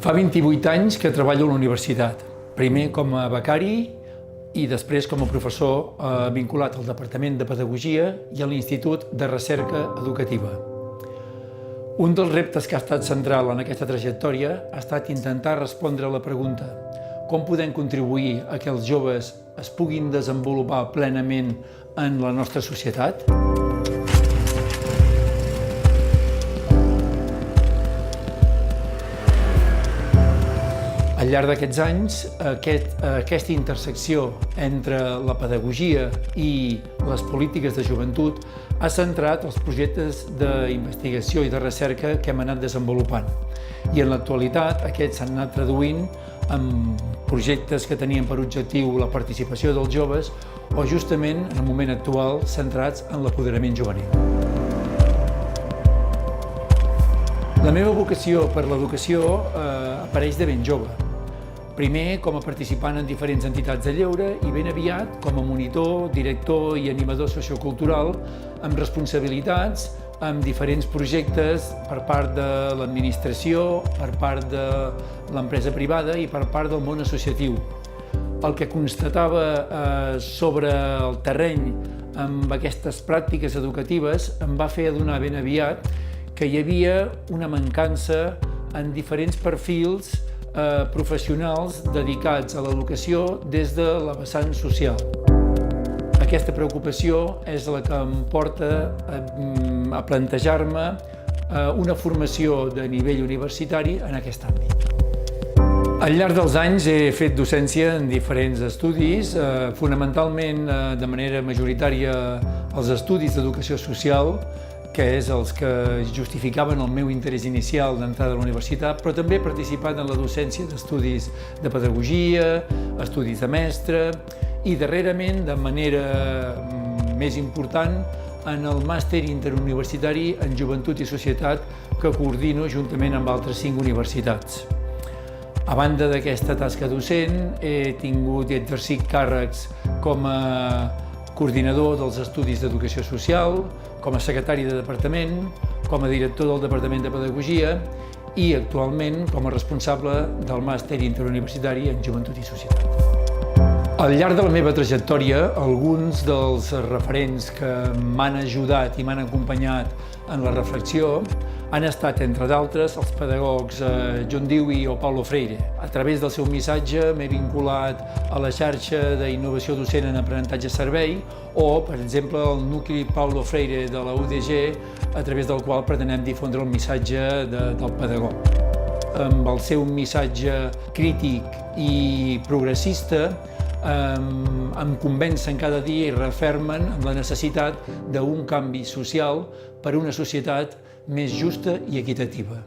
Fa 28 anys que treballo a la universitat, primer com a becari i després com a professor vinculat al Departament de Pedagogia i a l'Institut de Recerca Educativa. Un dels reptes que ha estat central en aquesta trajectòria ha estat intentar respondre a la pregunta: com podem contribuir a que els joves es puguin desenvolupar plenament en la nostra societat? Al llarg d'aquests anys, aquesta intersecció entre la pedagogia i les polítiques de joventut ha centrat els projectes d'investigació i de recerca que hem anat desenvolupant. I en l'actualitat aquests s'han anat traduint en projectes que tenien per objectiu la participació dels joves o justament, en el moment actual, centrats en l'apoderament juvenil. La meva vocació per l'educació apareix de ben jove. Primer com a participant en diferents entitats de lleure i ben aviat com a monitor, director i animador sociocultural amb responsabilitats amb diferents projectes per part de l'administració, per part de l'empresa privada i per part del món associatiu. El que constatava sobre el terreny amb aquestes pràctiques educatives em va fer adonar ben aviat que hi havia una mancança en diferents perfils professionals dedicats a l'educació des de la vessant social. Aquesta preocupació és la que em porta a plantejar-me una formació de nivell universitari en aquest àmbit. Al llarg dels anys he fet docència en diferents estudis, fonamentalment de manera majoritària els estudis d'educació social, que és els que justificaven el meu interès inicial d'entrada a la universitat, però també he participat en la docència d'estudis de pedagogia, estudis de mestre i darrerament, de manera més important, en el màster interuniversitari en joventut i societat que coordino juntament amb altres 5 universitats. A banda d'aquesta tasca docent, he tingut i exercit càrrecs com a coordinador dels estudis d'educació social, com a secretari de departament, com a director del Departament de Pedagogia i actualment com a responsable del màster interuniversitari en joventut i societat. Al llarg de la meva trajectòria, alguns dels referents que m'han ajudat i m'han acompanyat en la reflexió han estat, entre d'altres, els pedagogs John Dewey o Paulo Freire. A través del seu missatge m'he vinculat a la xarxa d'innovació docent en aprenentatge-servei o, per exemple, el nucli Paulo Freire de la UDG, a través del qual pretenem difondre el missatge del pedagog. Amb el seu missatge crític i progressista, em convencen cada dia i refermen en la necessitat d'un canvi social per a una societat més justa i equitativa.